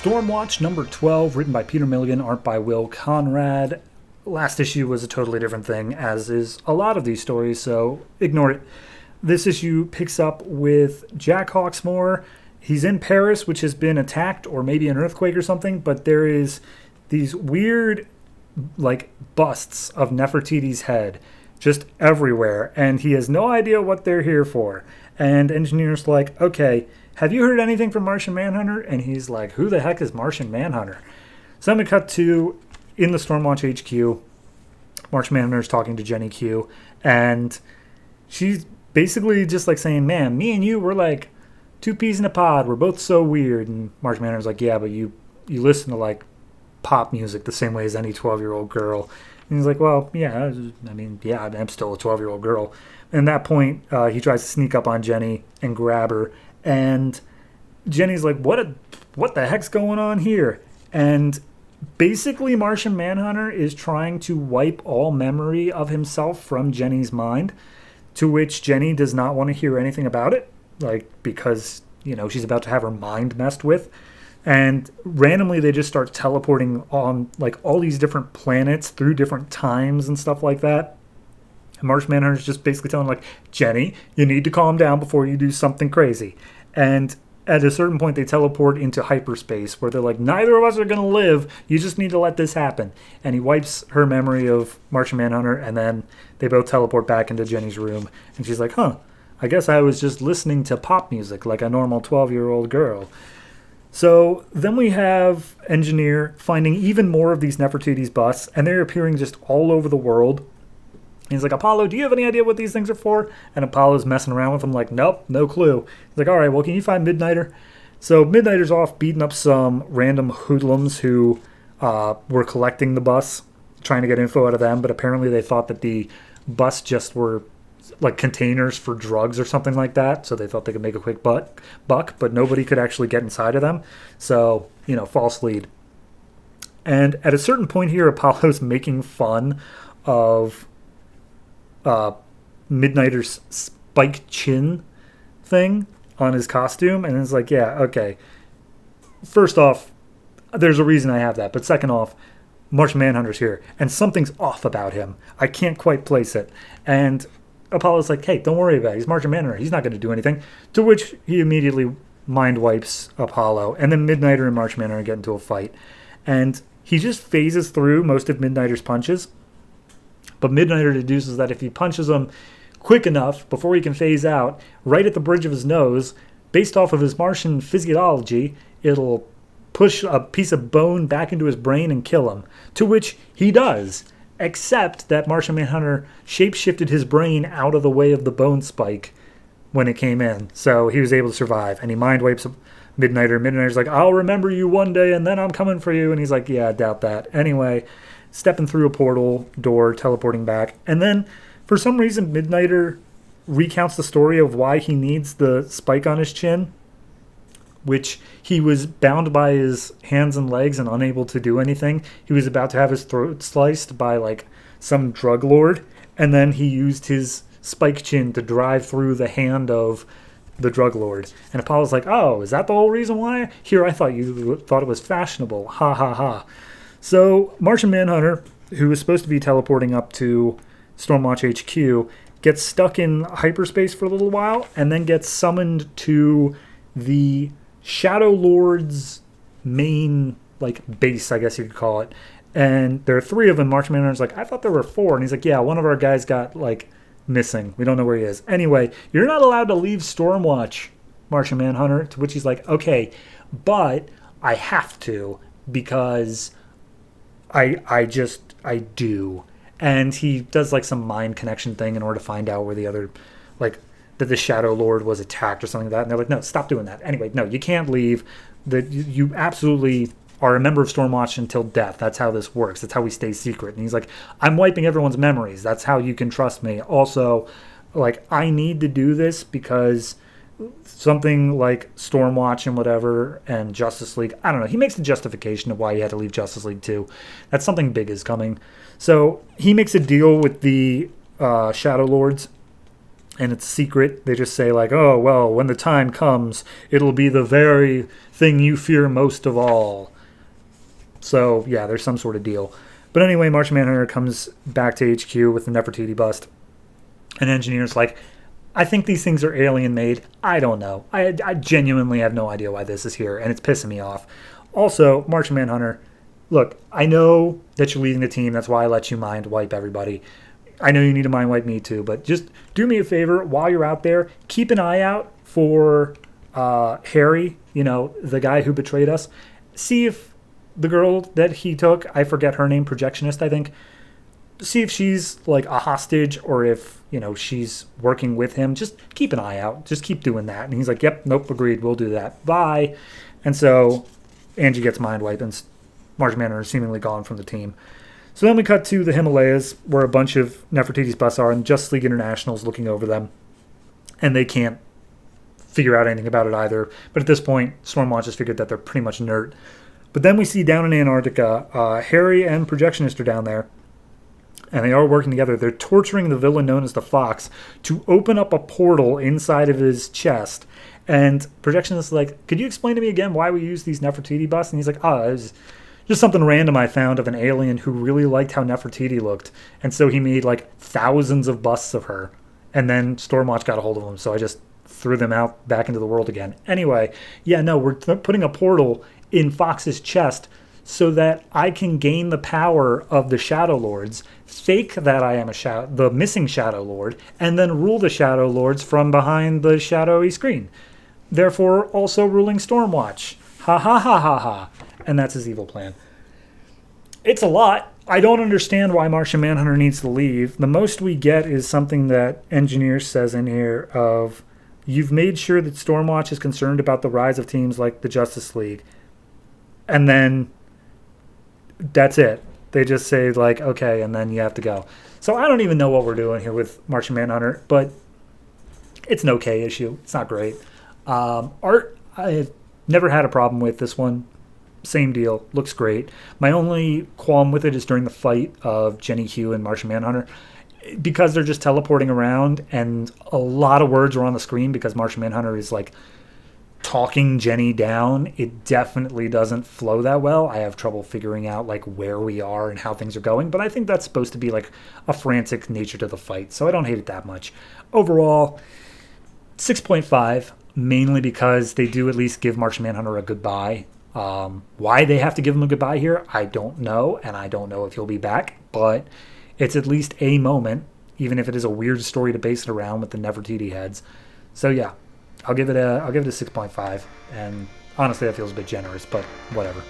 StormWatch number 12, written by Peter Milligan, art by Will Conrad. Last issue was a totally different thing, as is a lot of these stories, so ignore it. This issue picks up with Jack Hawksmoor. He's in Paris, which has been attacked, or maybe an earthquake or something, but there is these weird, busts of Nefertiti's head just everywhere, and he has no idea what they're here for. And Engineer's like, okay, have you heard anything from Martian Manhunter? And he's like, who the heck is Martian Manhunter? So I'm going to cut to, in the Stormwatch HQ, Martian Manhunter's talking to Jenny Q, and she's basically just saying, man, me and you, we're like two peas in a pod. We're both so weird. And Martian Manhunter's like, yeah, but you listen to pop music the same way as any 12-year-old girl. And he's like, well, yeah, I'm still a 12-year-old girl. And at that point, he tries to sneak up on Jenny and grab her. And Jenny's like, what the heck's going on here? And basically, Martian Manhunter is trying to wipe all memory of himself from Jenny's mind, to which Jenny does not want to hear anything about it, because, she's about to have her mind messed with. And randomly, they just start teleporting on, all these different planets through different times and stuff like that. And Martian Manhunter is just basically telling, Jenny, you need to calm down before you do something crazy. And at a certain point, they teleport into hyperspace, where they're like, neither of us are going to live. You just need to let this happen. And he wipes her memory of Martian Manhunter, and then they both teleport back into Jenny's room. And she's like, I guess I was just listening to pop music like a normal 12-year-old girl. So then we have Engineer finding even more of these Nefertiti's busts, and they're appearing just all over the world. He's like, Apollo, do you have any idea what these things are for? And Apollo's messing around with him nope, no clue. He's like, all right, well, can you find Midnighter? So Midnighter's off beating up some random hoodlums who were collecting the bus, trying to get info out of them, but apparently they thought that the bus just were containers for drugs or something like that, so they thought they could make a quick buck, but nobody could actually get inside of them. So, false lead. And at a certain point here, Apollo's making fun of Midnighter's spiked chin thing on his costume, and it's like, yeah, okay. First off, there's a reason I have that, but second off, Martian Manhunter's here, and something's off about him. I can't quite place it. And Apollo's like, hey, don't worry about it. He's Martian Manhunter. He's not going to do anything. To which he immediately mind wipes Apollo, and then Midnighter and Martian Manhunter get into a fight. And he just phases through most of Midnighter's punches. But Midnighter deduces that if he punches him quick enough before he can phase out, right at the bridge of his nose, based off of his Martian physiology, it'll push a piece of bone back into his brain and kill him. To which he does, except that Martian Manhunter shape-shifted his brain out of the way of the bone spike when it came in. So he was able to survive. And he mind wipes Midnighter. Midnighter's like, I'll remember you one day and then I'm coming for you. And he's like, yeah, I doubt that. Anyway, stepping through a portal door, teleporting back. And then, for some reason, Midnighter recounts the story of why he needs the spike on his chin, which he was bound by his hands and legs and unable to do anything. He was about to have his throat sliced by, some drug lord, and then he used his spike chin to drive through the hand of the drug lord. And Apollo's like, oh, is that the whole reason why? Here, I thought you thought it was fashionable. Ha ha ha. So Martian Manhunter, who is supposed to be teleporting up to Stormwatch HQ, gets stuck in hyperspace for a little while and then gets summoned to the Shadow Lord's main, base, I guess you could call it. And there are 3 of them. Martian Manhunter's like, I thought there were 4. And he's like, yeah, one of our guys got, missing. We don't know where he is. Anyway, you're not allowed to leave Stormwatch, Martian Manhunter. To which he's like, okay, but I have to because I do. And he does some mind connection thing in order to find out where the other, that the Shadow Lord was attacked or something like that. And they're like, no, stop doing that. Anyway, no, you can't leave. You absolutely are a member of Stormwatch until death. That's how this works. That's how we stay secret. And he's like, I'm wiping everyone's memories. That's how you can trust me. Also, I need to do this because something like Stormwatch and whatever and Justice League, I don't know. He makes the justification of why he had to leave Justice League too. That something big is coming. So he makes a deal with the Shadow Lords and it's secret. They just say like, oh, well, when the time comes, it'll be the very thing you fear most of all. So, yeah, there's some sort of deal. But anyway, Martian Manhunter comes back to HQ with the Nefertiti bust. And Engineer's like, I think these things are alien-made. I don't know. I genuinely have no idea why this is here, and it's pissing me off. Also, Martian Manhunter, look, I know that you're leading the team. That's why I let you mind wipe everybody. I know you need to mind wipe me too, but just do me a favor while you're out there. Keep an eye out for Harry, the guy who betrayed us. See if the girl that he took, I forget her name, projectionist, I think. See if she's like a hostage or if, she's working with him. Just keep an eye out. Just keep doing that. And he's like, yep, nope, agreed. We'll do that. Bye. And so Angie gets mind wiped and Martian Manhunter is seemingly gone from the team. So then we cut to the Himalayas where a bunch of Nefertiti's busts are and Justice League International's looking over them. And they can't figure out anything about it either. But at this point, StormWatch has figured that they're pretty much inert. But then we see down in Antarctica, Harry and Projectionist are down there. And they are working together. They're torturing the villain known as the Fox to open up a portal inside of his chest. And Projectionist is like, could you explain to me again why we use these Nefertiti busts? And he's like, it was just something random I found of an alien who really liked how Nefertiti looked. And so he made like thousands of busts of her. And then StormWatch got a hold of them. So I just threw them out back into the world again. Anyway, we're putting a portal in Fox's chest so that I can gain the power of the Shadow Lords, fake that I am the missing Shadow Lord, and then rule the Shadow Lords from behind the shadowy screen. Therefore, also ruling Stormwatch. Ha ha ha ha ha. And that's his evil plan. It's a lot. I don't understand why Martian Manhunter needs to leave. The most we get is something that Engineer says in here of, you've made sure that Stormwatch is concerned about the rise of teams like the Justice League. And then that's it. They just say like, okay, and then you have to go. So I don't even know what we're doing here with Martian Manhunter, but it's an okay issue. It's not great. Art, I've never had a problem with this one. Same deal. Looks great. My only qualm with it is during the fight of Jenny Hugh and Martian Manhunter, because they're just teleporting around and a lot of words are on the screen because Martian Manhunter is like talking Jenny down. It definitely doesn't flow that well. I have trouble figuring out like where we are and how things are going, but I think that's supposed to be like a frantic nature to the fight, so I don't hate it that much. Overall, 6.5, mainly because they do at least give Martian Manhunter a goodbye. Why they have to give him a goodbye here, I don't know, and I don't know if he'll be back, but it's at least a moment, even if it is a weird story to base it around with the Nefertiti heads. So yeah, I'll give it a 6.5, and honestly that feels a bit generous, but whatever.